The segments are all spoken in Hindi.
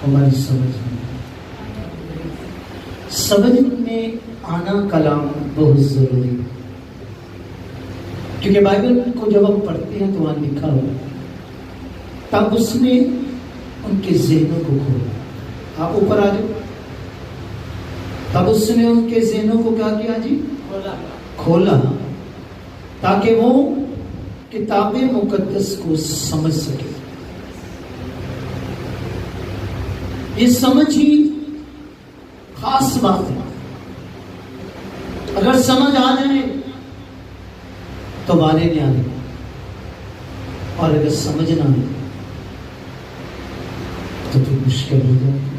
हमारी समझ में आना कलाम बहुत जरूरी है, क्योंकि बाइबल को जब हम पढ़ते हैं तो वहां लिखा हुआ तब उसने उनके ज़हनों को खोला। आप ऊपर आ जाओ। तब उसने उनके ज़हनों को क्या किया जी? खोला, ताकि वो किताबे मुकद्दस को समझ सके। ये समझ ही खास बात है। अगर समझ आ जाए तो वाले नहीं आने, और अगर समझ ना आए तो फिर मुश्किल हो जाएगी।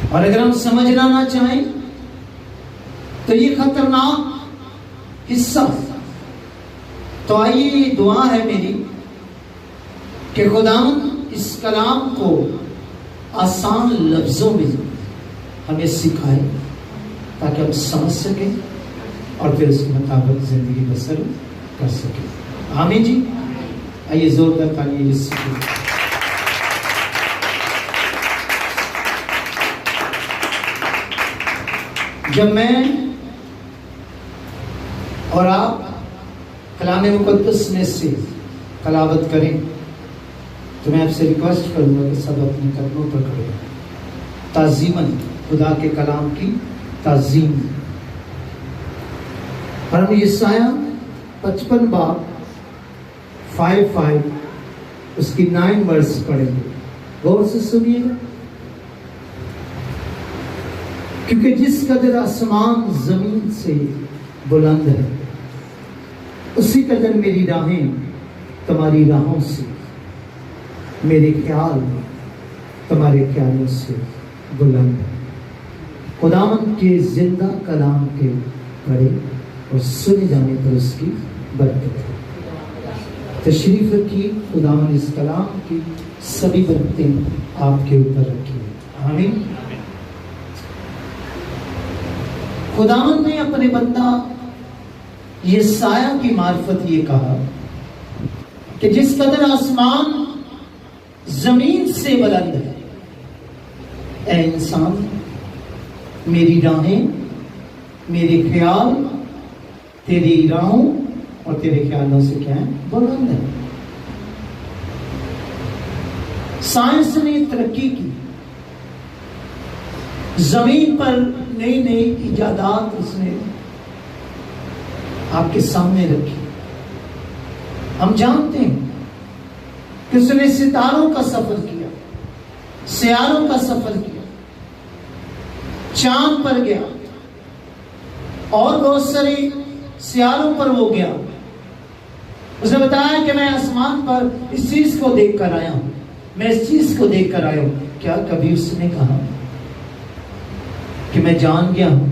और अगर हम समझना ना चाहें तो ये खतरनाक हिस्सा। तो आइए, ये दुआ है मेरी कि खुदावंद इस कलाम को आसान लफ्जों में हमें सिखाए, ताकि हम समझ सकें और फिर उसके मुताबिक जिंदगी बसर कर सकें। आमीन जी। आइए जोरदार तालियां यीशु के। जब मैं और आप कलाम मुकद्दस में से तलावत करें तो मैं आपसे रिक्वेस्ट करूंगा कि सब अपने कदमों पर खड़े हैं, ताज़ीमन खुदा के कलाम की ताज़ीम। और हम यशायाह 55 बाब 5 उसकी 9 वर्स पढ़ेंगे। गौर से सुनिएगा, क्योंकि जिस कदर आसमान जमीन से बुलंद है, उसी कदर मेरी राहें तुम्हारी राहों से, मेरे ख्याल तुम्हारे ख्यालों से बुलंद है। खुदावंद के जिंदा कलाम के पढ़े और सुने जाने पर उसकी बरकत है। तशरीफ रखिए, खुदावंद इस कलाम की सभी बरकतें आपके ऊपर रखिए। आमीन। खुदावंद ने अपने बंदा यशायाह की मार्फत ये कहा कि जिस कदर आसमान जमीन से बुलंद है, ऐ इंसान मेरी राहें, मेरे ख्याल तेरी राहों और तेरे ख्यालों से क्या है? बुलंद है। साइंस ने तरक्की की, जमीन पर नई नई इजादात उसने आपके सामने रखी। हम जानते हैं कि उसने सितारों का सफर किया, सियारों का सफर किया, चांद पर गया और बहुत सारे सियारों पर वो गया। उसने बताया कि मैं आसमान पर इस चीज को देख कर आया हूं, मैं इस चीज को देख कर आया हूं। क्या कभी उसने कहा कि मैं जान गया हूं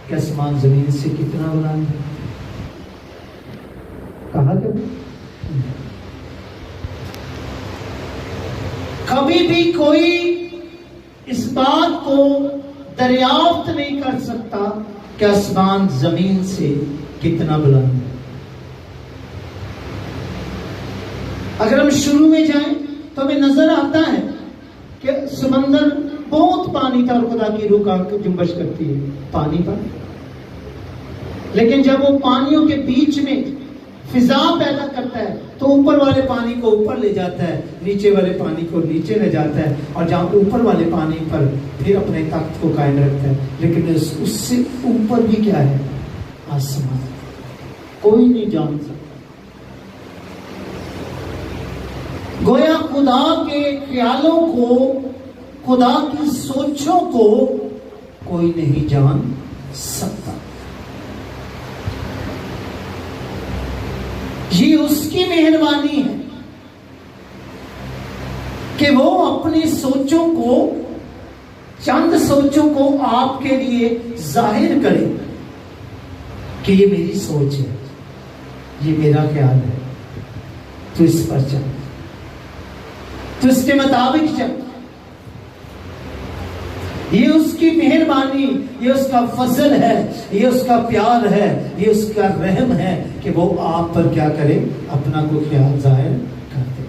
कि आसमान जमीन से कितना बुलंद है? कहा कभी भी कोई इस बात को दरियाफ्त नहीं कर सकता कि आसमान जमीन से कितना बुलंद है। अगर हम शुरू में जाएं तो हमें नजर आता है कि समंदर बहुत पानी था और खुदा की रूह का जुम्बश करती है पानी पर। लेकिन जब वो पानियों के बीच में फिजा पैदा करता है तो ऊपर वाले पानी को ऊपर ले जाता है, नीचे वाले पानी को नीचे ले जाता है, और जहां ऊपर वाले पानी पर फिर अपने तख्त को कायम रखता है। लेकिन उससे ऊपर भी क्या है? आसमान। कोई नहीं जान सकता। गोया खुदा के ख्यालों को, खुदा की सोचों को कोई नहीं जान सकता। ये उसकी मेहरबानी है कि वो अपनी सोचों को, चंद सोचों को आपके लिए जाहिर करे कि ये मेरी सोच है, ये मेरा ख्याल है, तो इस पर चल, तो इसके मुताबिक चल। ये उसकी मेहरबानी, ये उसका फजल है, ये उसका प्यार है, ये उसका रहम है कि वो आप पर क्या करे? अपना को ख्याल जाहिर करते।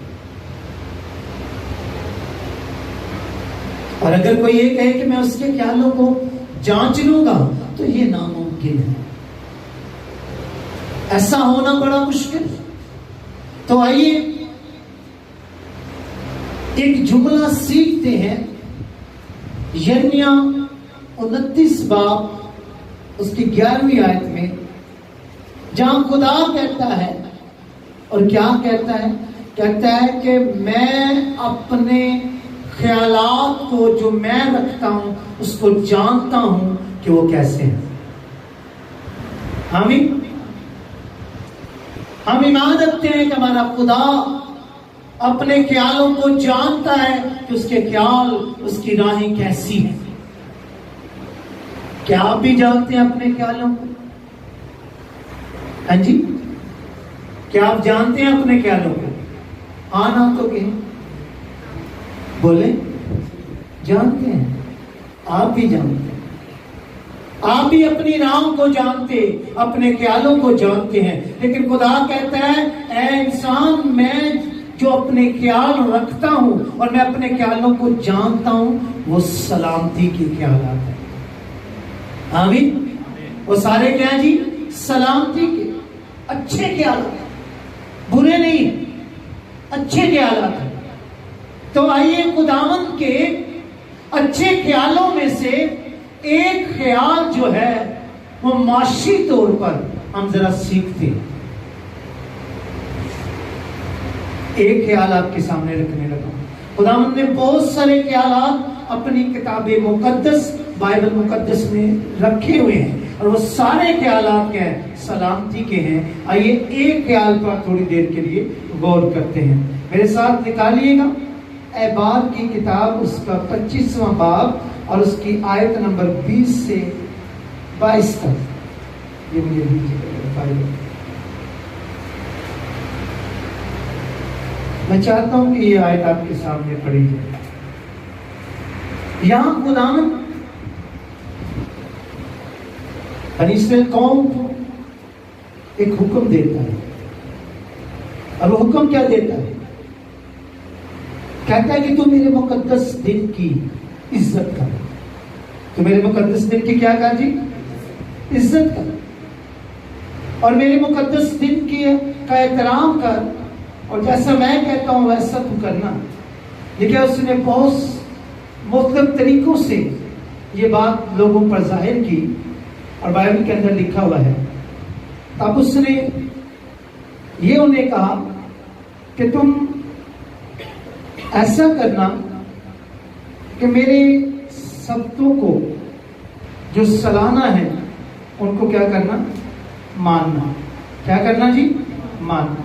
और अगर कोई ये कहे कि मैं उसके ख्यालों को जांच लूंगा तो ये नामुमकिन है, ऐसा होना बड़ा मुश्किल। तो आइए एक जुमला सीखते हैं, यिर्मयाह 29 बाब उसकी 11वीं आयत में, जहां खुदा कहता है, और क्या कहता है? कहता है कि मैं अपने ख्यालात को जो मैं रखता हूं उसको जानता हूं कि वो कैसे हैं। हम ईमान रखते हैं कि हमारा खुदा अपने ख्यालों को जानता है कि उसके ख्याल, उसकी राहें कैसी हैं। क्या आप भी जानते हैं अपने ख्यालों को? हाँ जी, क्या आप जानते हैं अपने ख्यालों को? हाँ ना तो कहें, बोले जानते हैं, आप भी जानते हैं। आप भी अपनी राहों को जानते, अपने ख्यालों को जानते हैं। लेकिन खुदा कहता है, ऐ इंसान, मैं जो अपने ख्याल रखता हूं और मैं अपने ख्यालों को जानता हूं, वो सलामती के ख्यालात हैं। आमीन। वो सारे क्या है जी? सलामती के, अच्छे ख्यालात, बुरे नहीं, अच्छे ख्यालात हैं। तो आइए खुदावंद के अच्छे ख्यालों में से एक ख्याल जो है वो माशी तौर पर हम जरा सीखते हैं। एक ख्याल आपके सामने रखने लगा। खुदावंद ने बहुत सारे ख्यालात अपनी किताबे मुकद्दस, बाइबल मुकद्दस में रखे हुए हैं, और वो सारे ख्यालात क्या है? सलामती के हैं। आइए एक ख्याल पर थोड़ी देर के लिए गौर करते हैं। मेरे साथ निकालिएगा एबार की किताब, उसका 25वां बाब और उसकी आयत नंबर 20 से 22 तक। ये मुझे दीजिए, मैं चाहता हूं कि ये आयत आपके सामने पढ़ी जाए। यहां खुदावंद बनी इस्राएल कौम को एक हुक्म देता है, और वो हुक्म क्या देता है? कहता है कि तू मेरे मुकद्दस दिन की इज्जत कर। तो मेरे मुकद्दस दिन की क्या कहा जी? इज्जत कर, और मेरे मुकद्दस दिन की का एहतराम कर, और जैसा मैं कहता हूं वैसा तू करना। देखिए, उसने बहुत मुख्तलिफ तरीकों से ये बात लोगों पर जाहिर की, और बाइबल के अंदर लिखा हुआ है। तब उसने ये उन्हें कहा कि तुम ऐसा करना कि मेरे शब्दों को जो सालाना है उनको क्या करना? मानना। क्या करना जी? मानना।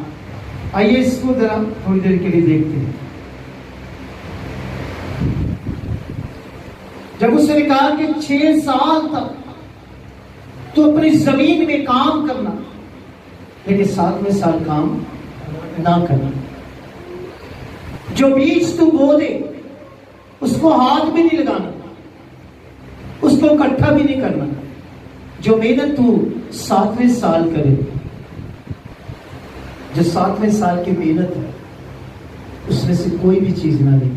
आइए इसको जरा थोड़ी देर के लिए देखते हैं। जब उसने कहा कि 6 साल तक तो अपनी जमीन में काम करना, लेकिन 7वें साल काम ना करना। जो बीज तू बो दे उसको हाथ भी नहीं लगाना, उसको इकट्ठा भी नहीं करना। जो मेहनत तू 7वें साल करे, जो 7वें साल की मेहनत है, उसमें से कोई भी चीज ना ले।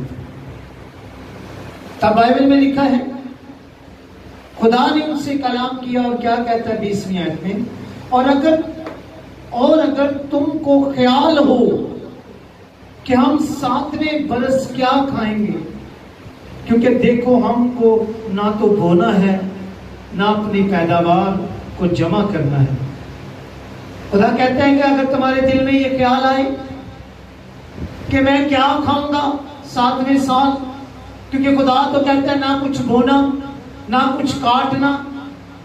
तब बाइबल में लिखा है, खुदा ने उनसे कलाम किया, और क्या कहता है 20वीं आयत में, और अगर तुमको ख्याल हो कि हम 7वें बरस क्या खाएंगे, क्योंकि देखो हमको ना तो बोना है ना अपनी पैदावार को जमा करना है। खुदा कहते हैं कि अगर तुम्हारे दिल में ये ख्याल आए कि मैं क्या खाऊंगा 7वें साल, क्योंकि खुदा तो कहता है ना कुछ बोना ना कुछ काटना,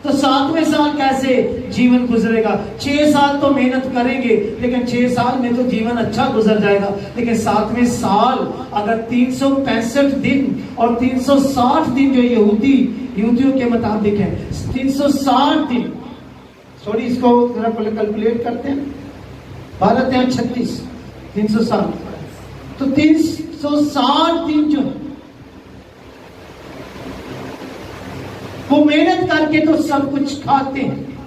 तो 7वें साल कैसे जीवन गुजरेगा? 6 साल तो मेहनत करेंगे, लेकिन 6 साल में तो जीवन अच्छा गुजर जाएगा। लेकिन 7वें साल अगर 365 दिन और 360 दिन जो यहूदियों के मुताबिक है, 360 दिन, सॉरी इसको जरा कैलकुलेट करते हैं, 12 36 360, तो 360 दिन जो वो मेहनत करके तो सब कुछ खाते हैं,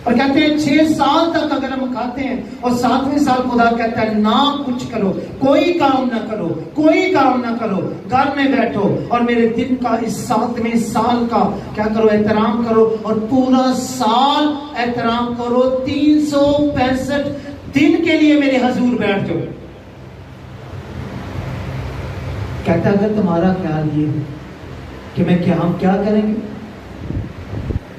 और कहते हैं 6 साल तक अगर हम खा लगाते हैं और 7वें साल खुदा कहता है ना कुछ करो, कोई काम ना करो, कोई काम ना करो, घर में बैठो और मेरे दिन का इस 7वें साल का क्या करो, एहतराम करो और पूरा साल एहतराम करो। 365 दिन के लिए मेरे हजूर बैठ जाओ। कहता अगर तुम्हारा ख्याल ये है कि हम क्या करेंगे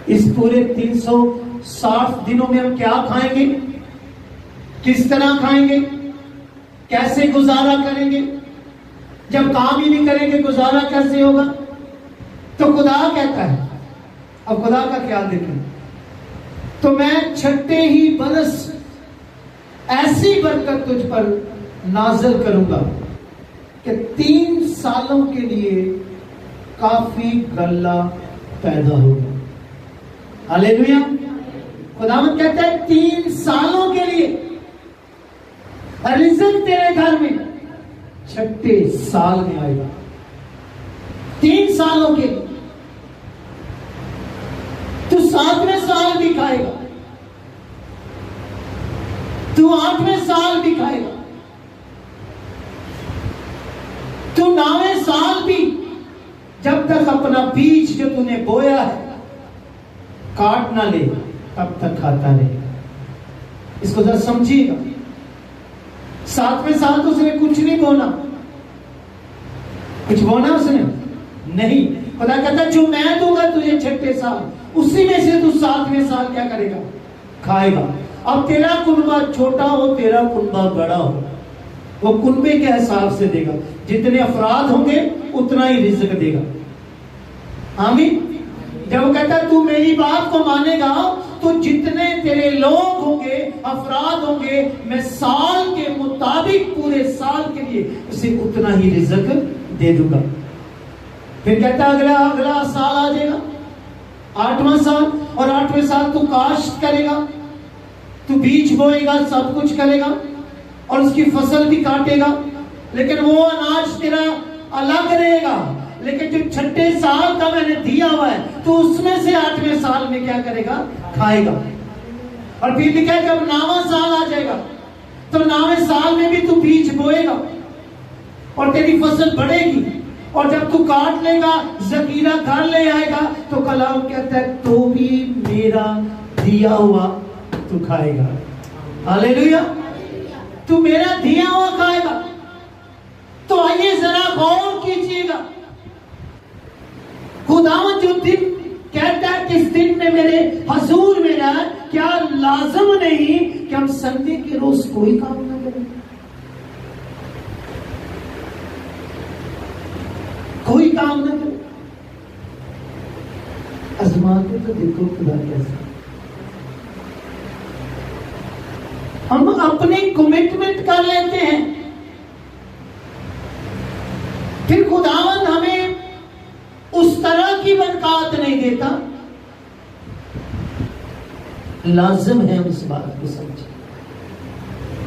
इस पूरे 360 दिनों में, हम क्या खाएंगे, किस तरह खाएंगे, कैसे गुजारा करेंगे, जब काम ही नहीं करेंगे गुजारा कैसे होगा? तो खुदा कहता है, अब खुदा का ख्याल देखें, तो मैं छठे ही बरस ऐसी बरकत तुझ पर नाज़िल करूंगा कि 3 सालों के लिए काफी गल्ला पैदा होगा। हालेलुया। खुदावंद कहता है 3 सालों के लिए रिज़्क तेरे घर में छठे साल में आएगा। 3 सालों के लिए तू 7वें साल भी खाएगा, तू 8वें साल भी खाएगा, तू 9वें साल भी, जब तक अपना बीज जो तूने बोया है काट ना ले तब तक खाता रहेगा। इसको जरा समझिएगा। 7वें साल तो उसने कुछ नहीं बोना, कुछ बोना उसने नहीं। खुदा कहता जो मैं दूंगा तुझे छठे साल, उसी में से तू 7वें साल क्या करेगा, खाएगा। अब तेरा कुनबा छोटा हो, तेरा कुनबा बड़ा हो, वो कुनबे के हिसाब से देगा। जितने अफराद होंगे उतना ही रिज़्क देगा। आमीन। जब वो कहता है तू मेरी बात को मानेगा तो जितने तेरे लोग होंगे, अफराद होंगे, मैं साल के मुताबिक पूरे साल के लिए उसे उतना ही रिज़्क दे दूंगा। फिर कहता अगला साल आ जाएगा, 8वां साल, और 8वें साल तू काश्त करेगा, तू बीज बोएगा, सब कुछ करेगा और उसकी फसल भी काटेगा, लेकिन वो अनाज तेरा अलग रहेगा। लेकिन जो छठे साल का मैंने दिया हुआ है तो उसमें से 8वें साल में क्या करेगा, खाएगा। और फिर लिखा है जब 9वां साल आ जाएगा तो 9वें साल में भी तू बीज बोएगा और तेरी फसल बढ़ेगी, और जब तू काट लेगा जखीरा घर ले आएगा तो कलाम कहता है तो भी मेरा दिया हुआ तू खाएगा। हालेलुया। तू मेरा दिया हुआ खाएगा। तो आइए जरा गौर कीजिएगा, खुदावंद जो दिन कहता है कि इस दिन में मेरे हजूर में रह, क्या लाजम नहीं कि हम संडे के रोज कोई काम ना करें, कोई काम ना करें? आजमा के तो देखो खुदा कैसा। हम अपनी कमिटमेंट कर लेते हैं, फिर खुदावंद हमें उस तरह की बरकत नहीं देता। लाजिम है उस बात को समझे।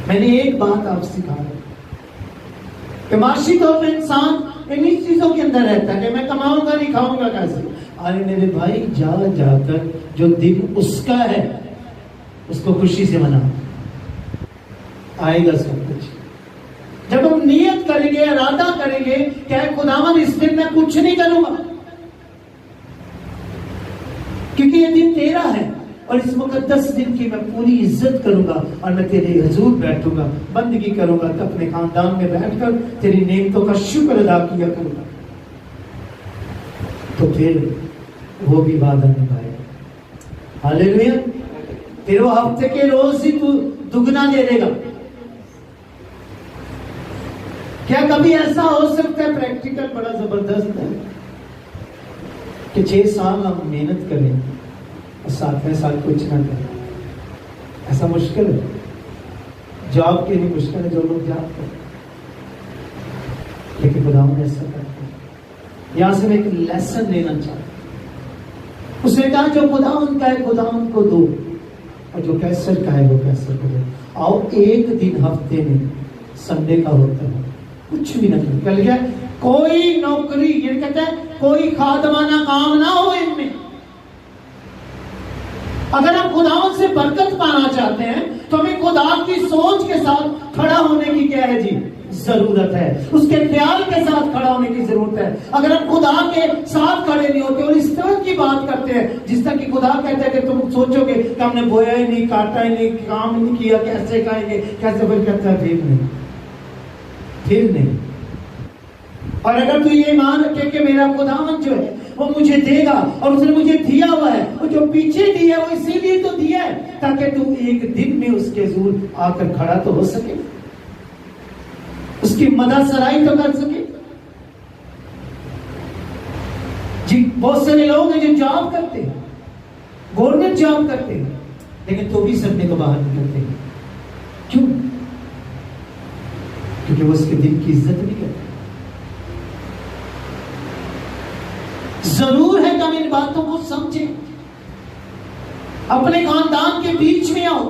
मैंने एक बात आपसे सिखाई कि माशी तौर पर इंसान इन्हीं चीजों के अंदर रहता है कि मैं कमाऊंगा नहीं खाऊंगा कैसे। अरे मेरे भाई, जाकर जो दिन उसका है उसको खुशी से मना, आएगा सब कुछ। जब हम नियत करेंगे, इरादा करेंगे कि खुदावंद इस दिन मैं कुछ नहीं करूंगा क्योंकि ये दिन तेरा है और इस मुकद्दस दिन की मैं पूरी इज्जत करूंगा और मैं तेरे हुजूर बैठूंगा, बंदगी करूंगा, तो अपने खानदान में बैठकर तेरी नेमतों का शुक्र अदा किया करूंगा, तो फिर वो भी वादा निभाएगा। हालेलुया। फिर वो हफ्ते के रोज ही तू दुगना दे देगा। क्या कभी ऐसा हो सकता है? प्रैक्टिकल बड़ा जबरदस्त है कि 6 साल हम मेहनत करें और 7वें साल कुछ ना करें। ऐसा मुश्किल है। जॉब के लिए मुश्किल है जो लोग जॉब करें, लेकिन खुदावंद ऐसा करते हैं। यहां से मैं एक लेसन लेना चाहता हूं। उसने कहा जो खुदावंद का है खुदावंद को दो, और जो कैसर का है वो कैसर को दो। आओ एक दिन हफ्ते में संडे का होता है, कुछ भी ना करें। क्या लिखा है? कोई नौकरी, ये कहता है कोई खादमाना काम ना हो इनमें। अगर हम खुदावंद से बरकत पाना चाहते हैं तो हमें खुदा की सोच के साथ खड़ा होने की क्या है जी, जरूरत है। उसके ख्याल के साथ खड़ा होने की जरूरत है। अगर हम खुदा के साथ खड़े नहीं होते और इस तरह की बात करते हैं जिस तरह की खुदा कहते हैं कि तुम सोचोगे कि हमने बोया ही नहीं, काटा ही नहीं, काम नहीं किया, कैसे खाएंगे, कैसे, फिर कहता है फिर नहीं, फिर नहीं। और अगर तू ये मान रखे कि मेरा खुदावन जो है वो मुझे देगा और उसने मुझे दिया हुआ है, वो जो पीछे दिया है वो इसीलिए तो दिया है ताकि तू एक दिन में उसके हजूर आकर खड़ा तो हो सके, उसकी मदद सराई तो कर सके। जी बहुत सारे लोग हैं जो जॉब करते हैं, गवर्नमेंट जॉब करते हैं, लेकिन तो भी संडे को बाहर निकलते हैं। क्यों? क्योंकि वो उसके दिन की इज्जत नहीं करते। जरूर है कि हम इन बातों को समझें, अपने खानदान के बीच में आओ,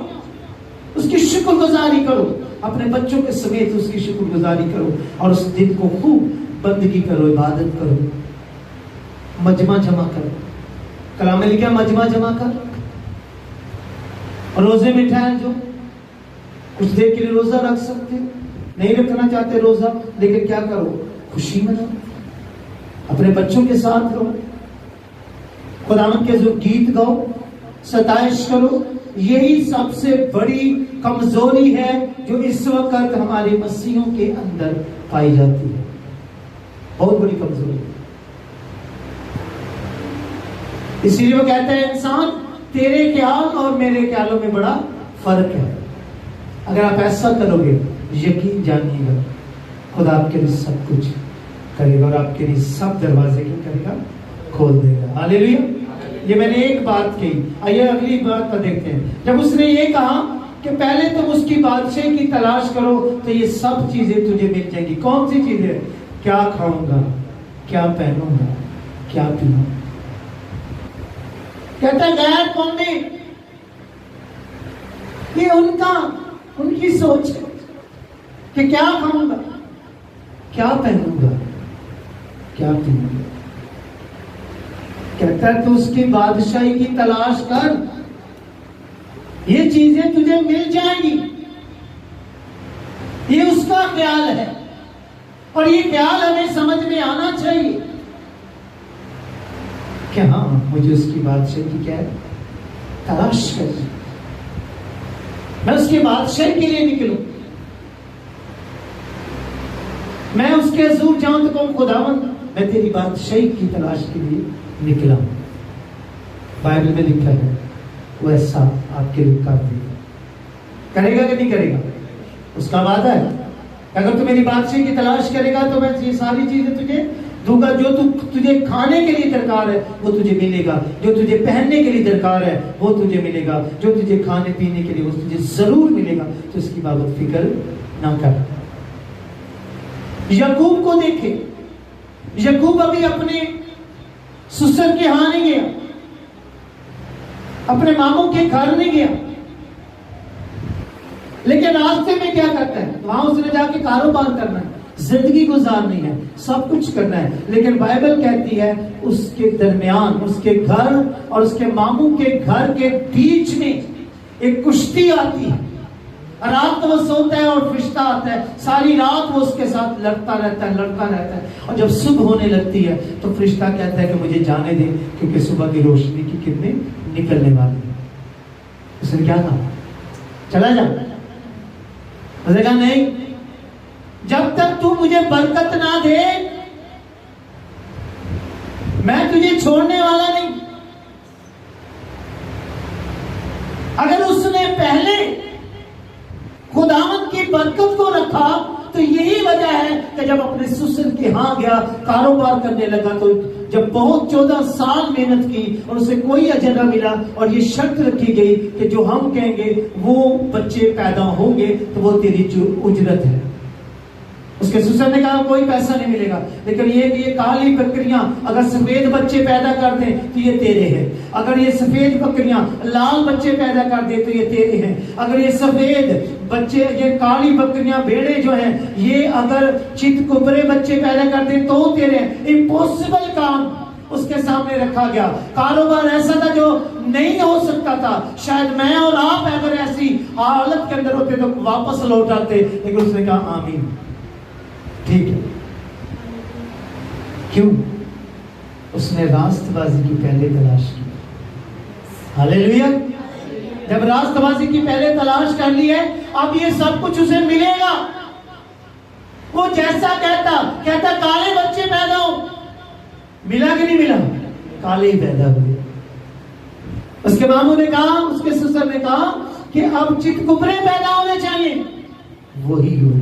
उसकी शुक्रगुजारी करो, अपने बच्चों के समेत उसकी शुक्रगुजारी करो और उस दिन को खूब बंदगी करो, इबादत करो, मजमा जमा करो। कलाम में लिखा मजमा जमा कर, और रोजे में ठहर जो कुछ देर के लिए रोजा रख सकते, नहीं रखना चाहते रोजा, लेकिन क्या करो, खुशी मनाओ, अपने बच्चों के साथ रहो, खुदावंद के जो गीत गाओ, सताइश करो। यही सबसे बड़ी कमजोरी है जो इस वक्त हमारे मसीहों के अंदर पाई जाती है, बहुत बड़ी कमजोरी। इसीलिए वो कहते हैं इंसान तेरे ख्याल और मेरे ख्यालों में बड़ा फर्क है। अगर आप ऐसा करोगे यकीन जानिएगा खुदा आपके लिए सब कुछ करेगा और आपके लिए सब दरवाजे क्या करेगा, खोल देगा। हालेलुया। ये मैंने एक बात कही, आइए अगली बात पर देखते हैं। जब उसने ये कहा कि पहले तुम उसकी बादशाही की तलाश करो तो ये सब चीजें तुझे मिल जाएंगी। कौन सी चीजें? क्या खाऊंगा, क्या पहनूंगा, क्या पीऊंगा। कहता है गैर कौमी, ये उनकी सोच है कि क्या खाऊंगा, क्या पहनूंगा, क्या पीऊंगा। कहता है तू उसकी बादशाही की तलाश कर, ये चीजें तुझे मिल जाएंगी। ये उसका ख्याल है और ये ख्याल हमें समझ में आना चाहिए कि हाँ मुझे उसकी बादशाही की क्या है, तलाश करनी, मैं उसकी बादशाही के लिए निकलूं, मैं उसके हजूर जाऊं तो कहूं खुदावंद मैं तेरी बादशाही की तलाश के लिए निकला। बाइबल में लिखा है वो ऐसा आपके लिए कर देगा। करेगा कि नहीं करेगा? उसका वादा है, अगर तू मेरी बादशाही की तलाश करेगा तो मैं ये सारी चीजें तुझे दूंगा। जो तुझे खाने के लिए दरकार है वो तुझे मिलेगा, जो तुझे पहनने के लिए दरकार है वो तुझे मिलेगा, जो तुझे खाने पीने के लिए वो तुझे जरूर मिलेगा। तो इसकी बाबत फिक्र ना कर। याकूब को देखे, याकूब अभी अपने ससुर के यहां नहीं गया, अपने मामू के घर नहीं गया, लेकिन रास्ते में क्या करता है, वहां उसने जाके कारोबार करना है, जिंदगी गुजारनी है, सब कुछ करना है। लेकिन बाइबल कहती है उसके दरमियान, उसके घर और उसके मामू के घर के बीच में एक कुश्ती आती है। रात को वो सोता है और फरिश्ता आता है, सारी रात वो उसके साथ लड़ता रहता है, और जब सुबह होने लगती है तो फरिश्ता कहता है कि मुझे जाने दे क्योंकि सुबह की रोशनी की किरणें निकलने वाली है। उसने क्या कहा, चला जा। उसने कहा नहीं, जब तक तू मुझे बरकत ना दे मैं तुझे छोड़ने वाला नहीं। अगर उसने पहले खुदावंद की बरकत को रखा तो यही वजह है कि जब अपने ससुर के यहां गया, कारोबार करने लगा, तो जब बहुत 14 साल मेहनत की और उसे कोई अजर न मिला और ये शर्त रखी गई कि जो हम कहेंगे वो बच्चे पैदा होंगे तो वो तेरी जो उजरत है। उसके ससुर ने कहा कोई पैसा नहीं मिलेगा, लेकिन ये काली बकरियां अगर सफेद बच्चे पैदा कर दें तो ये तेरे हैं, अगर ये सफेद बकरियां लाल बच्चे पैदा कर दे तो ये तेरे हैं, अगर ये सफेद बच्चे, ये काली बकरियां भेड़े जो हैं ये अगर चित कुबरे बच्चे पैदा कर दे तो तेरे हैं। इम्पॉसिबल काम, उसके सामने रखा गया। कारोबार ऐसा था जो नहीं हो सकता था। शायद मैं और आप अगर ऐसी हालत के अंदर होते तो वापस लौट आते, लेकिन उसने कहा आमीन, ठीक है। क्यों? उसने रास्तबाजी की पहले तलाश की। हालेलुया। जब रास्तबाजी की पहले तलाश कर ली है, अब ये सब कुछ उसे मिलेगा। वो जैसा कहता काले बच्चे पैदा हो, मिला कि नहीं मिला? काले ही पैदा हुए। उसके मामू ने कहा, उसके ससुर ने कहा कि अब चितकुबरे पैदा होने चाहिए, वही हुए।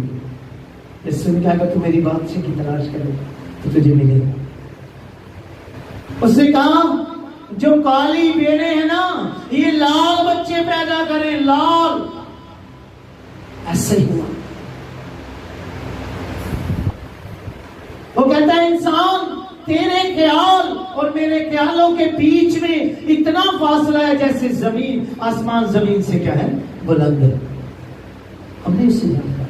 इससे क्या कर, तू मेरी बात से की तलाश करे तो तुझे मिलेगा। उसने कहा जो काली भेड़े हैं ना, ये लाल बच्चे पैदा करें, लाल। ऐसा ही हुआ। वो कहता है इंसान, तेरे ख्याल और मेरे ख्यालों के बीच में इतना फासला है जैसे जमीन, आसमान जमीन से क्या है, बुलंद है। हमने इससे जानता,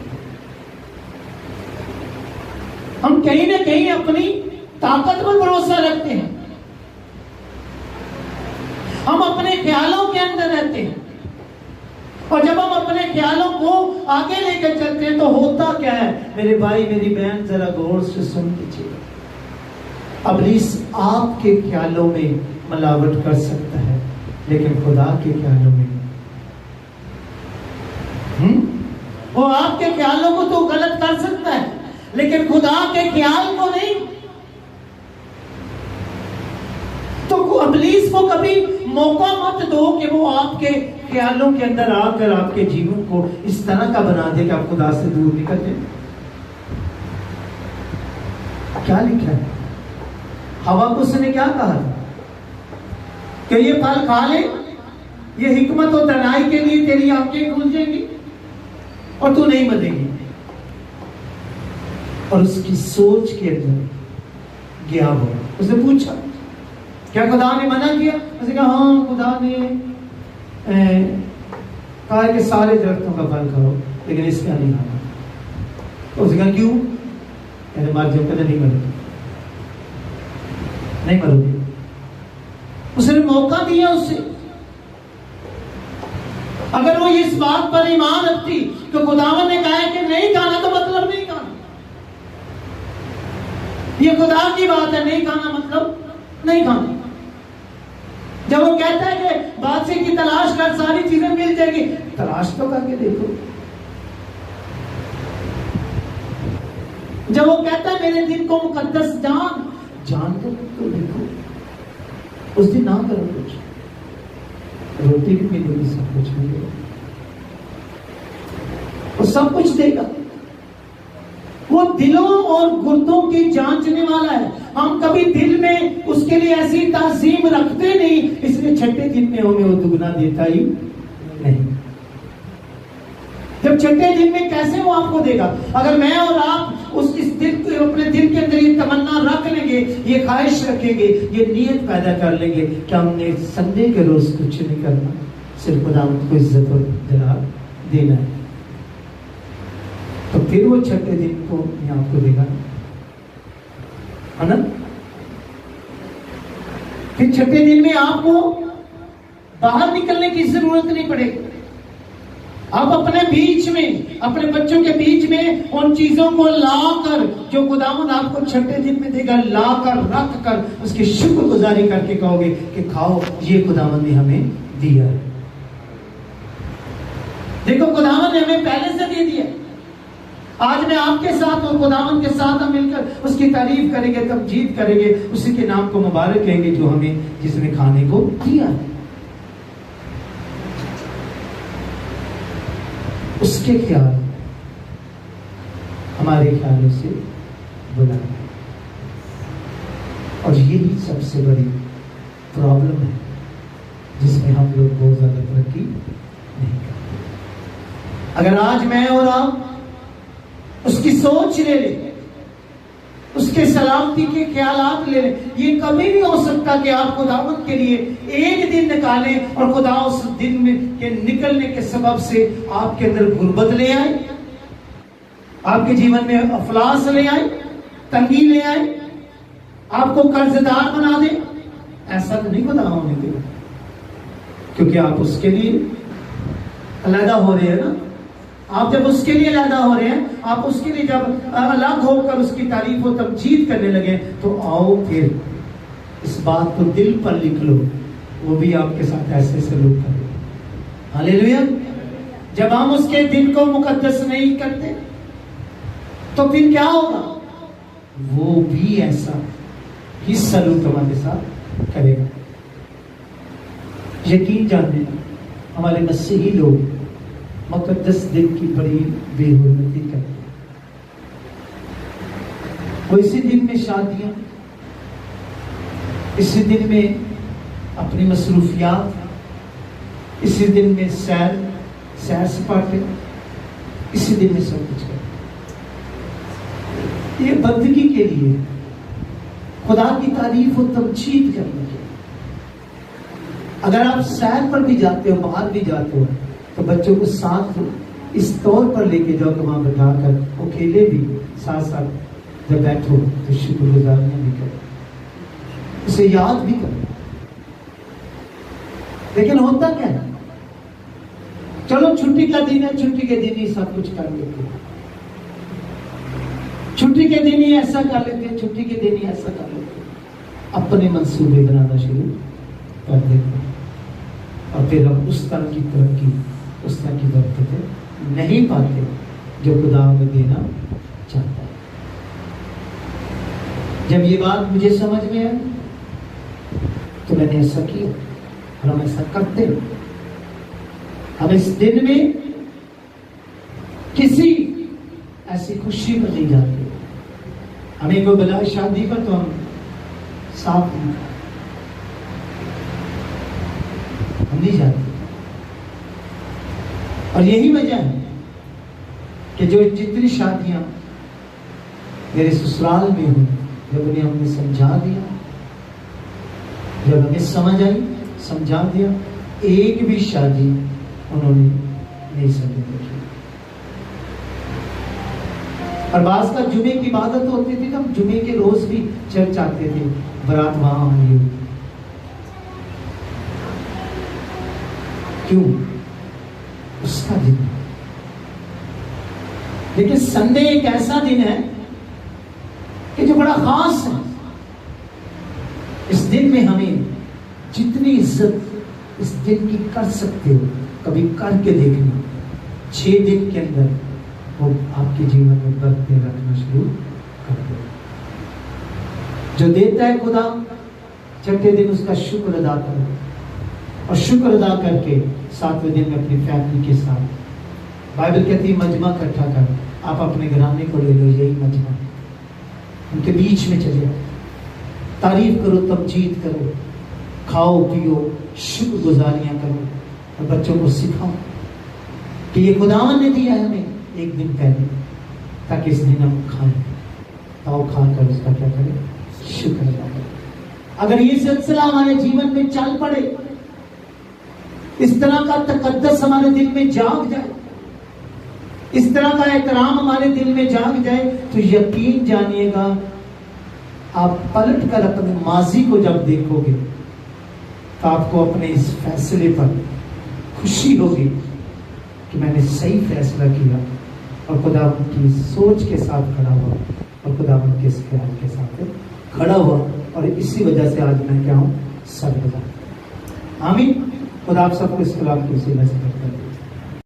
हम कहीं ना कहीं अपनी ताकत पर भरोसा रखते हैं, हम अपने ख्यालों के अंदर रहते हैं, और जब हम अपने ख्यालों को आगे लेकर चलते हैं तो होता क्या है? मेरे भाई मेरी बहन, जरा गौर से सुन लीजिए। इब्लीस आपके ख्यालों में मिलावट कर सकता है, लेकिन खुदा के ख्यालों में वो आपके ख्यालों को तो गलत कर सकता है, लेकिन खुदा के ख्याल को नहीं। तो इब्लीस को कभी मौका मत दो कि वो आपके ख्यालों के अंदर आकर आपके जीवन को इस तरह का बना दे कि आप खुदा से दूर निकल जाए। क्या लिखा है? हवा को उसने क्या कहा कि ये फल खा ले, ये हिकमत और दानाई के लिए तेरी आंखें खुल जाएंगी और तू नहीं मरेगी। और उसकी सोच के अंदर गया वो, उसने पूछा क्या खुदा ने मना किया? उसने कहा हाँ, खुदा ने कहा कि सारे दरख्तों का फल खाओ, लेकिन इसका नहीं खाना। उसने कहा क्यों? कहते मर जाओ। कहते नहीं मरोगे, नहीं मरोगे। उसने मौका दिया उसे। अगर वो इस बात पर ईमान रखती तो खुदावन ने कहा कि नहीं खाना तो मतलब नहीं खाना। ये खुदा की बात है, नहीं खाना मतलब नहीं खाना। जब वो कहता है कि बादशाह की तलाश कर, सारी चीजें मिल जाएगी, तलाश तो करके देखो। जब वो कहता है मेरे दिन को मुकद्दस जान कर तो देखो, उस दिन ना करो कुछ, रोटी भी मिलेगी, सब कुछ मिलेगा, वो सब कुछ देगा। वो दिलों और गुर्दों की जांचने वाला है। हम कभी दिल में उसके लिए ऐसी ताज़ीम रखते नहीं, इसलिए छठे दिन में हमें वो दुगना देता ही नहीं। जब छठे दिन में कैसे वो आपको देगा? अगर मैं और आप इस दिल को, अपने दिल के अंदर ये तमन्ना रख लेंगे, ये ख्वाहिश रखेंगे, ये नीयत पैदा कर लेंगे कि हमने संडे के रोज कुछ नहीं करना, सिर्फ खुदा को इज्जत और जलाल देना है, तो फिर वो छठे दिन को आपको देगा, है ना? फिर छठे दिन में आपको बाहर निकलने की जरूरत नहीं पड़ेगी। आप अपने बीच में, अपने बच्चों के बीच में उन चीजों को लाकर, जो खुदावंद आपको छठे दिन में देगा, लाकर रख कर उसकी शुक्रगुजारी करके कहोगे कि खाओ, ये खुदावंद ने हमें दिया है। देखो खुदावंद ने हमें पहले से दे दिया। आज मैं आपके साथ और खुदावंद के साथ हम मिलकर उसकी तारीफ करेंगे, तमजीद करेंगे, उसी के नाम को मुबारक कहेंगे जो हमें, जिसने खाने को दिया है। उसके ख्याल हमारे ख्यालों से बुला है, और यही सबसे बड़ी प्रॉब्लम है जिसमें हम लोग बहुत ज्यादा तरक्की नहीं करते। अगर आज मैं और आप उसकी सोच ले लें, उसके सलामती के ख्यालात ले लें, ये कभी नहीं हो सकता कि आप खुदावंद के लिए एक दिन निकालें और खुदा उस दिन में के निकलने के सबब से आपके अंदर गुर्बत ले आए, आपके जीवन में अफलास ले आए, तंगी ले आए। आपको कर्जदार बना दे, ऐसा तो नहीं खुदा होने देगा, क्योंकि आप उसके लिए अलग हो रहे हैं ना। आप जब उसके लिए अलग हो रहे हैं, आप उसके लिए जब अलग होकर उसकी तारीफ और तमजीद करने लगे, तो आओ फिर इस बात को दिल पर लिख लो, वो भी आपके साथ ऐसे सलूक करे। हालेलुया। जब हम उसके दिन को मुकद्दस नहीं करते तो फिर क्या होगा? वो भी ऐसा ही सलूक हमारे साथ करेगा। यकीन जानने हमारे मसीही लोग मुकद्दस दिन की बड़ी बेहुरमती करते हैं। वो इसी दिन में शादियां, इसी दिन में अपनी मसरूफियात, इसी दिन में सैर सपाटे, इसी दिन में सब कुछ करते। ये बंदगी के लिए, खुदा की तारीफ और तमजीद करने के लिए। अगर आप सैर पर भी जाते हो, बाहर भी जाते हो, तो बच्चों को साथ इस तौर पर लेके जाओ कि वहां बैठाकर अकेले भी साथ साथ जब बैठो तो शुक्रगुजारियां भी करो, उसे याद भी करो। लेकिन होता क्या है? चलो छुट्टी का दिन है, छुट्टी के दिन ही सब कुछ कर लेते हैं, छुट्टी के दिन ही ऐसा कर लेते हैं, छुट्टी के दिन ही ऐसा कर लेते हैं, अपने मंसूबे बनाना शुरू कर देते हैं। और फिर हम उस तरह की तरक्की, उस तरह की बरकतें नहीं पाते जो खुदा हमें देना चाहता है। जब ये बात मुझे समझ में आई तो मैंने ऐसा किया, और हम ऐसा करते हैं। हम इस दिन में किसी ऐसी खुशी में नहीं जाते। हमें कोई बुलाए शादी पर तो हम साथ हम नहीं जाते। और यही वजह है कि जो जितनी शादियां मेरे ससुराल में हुई, जब उन्हें हमने समझा दिया, जब हमें समझ आई, समझा दिया, एक भी शादी उन्होंने नहीं समझी। और बात का जुमे की इबादत होती थी, तब जुमे के रोज भी चर्च आते थे, बारात वहां आई होती। क्यों? उसका दिन। लेकिन संडे एक ऐसा दिन है कि जो बड़ा खास है। इस दिन में हमें जितनी इज्जत इस दिन की कर सकते हो, कभी करके देखना। 6 दिन के अंदर वो आपके जीवन में बरकतें रखना शुरू कर दो। जो देता है खुदा, छठे दिन उसका शुक्र अदा करो, और शुक्र अदा करके 7वें दिन में अपनी फैमिली के साथ, बाइबल कहती है मजमा इकट्ठा कर। आप अपने घराने को ले लो, यही मजमा, उनके बीच में चले जाओ, तारीफ करो, तमजीद करो, खाओ पियो, शुक्रगुजारियां करो, और बच्चों को सिखाओ कि ये खुदावन ने दिया है हमें एक दिन पहले, ताकि इस दिन हम खाएं, ताओ खाकर उसका क्या करें? शुक्र अदा करें। अगर ये सिलसिला हमारे जीवन में चल पड़े, इस तरह का तकद्दस हमारे दिल में जाग जाए, इस तरह का एहतराम हमारे दिल में जाग जाए, तो यकीन जानिएगा आप पलट कर अपने माजी को जब देखोगे तो आपको अपने इस फैसले पर खुशी होगी कि मैंने सही फैसला किया, और खुदावंद की सोच के साथ खड़ा हुआ, और खुदावंद के इस ख्याल के साथ खड़ा हुआ, और इसी वजह से आज मैं क्या हूं? सर्वदा। आमीन। खुदा आप सबको इस कलाम की वसीला से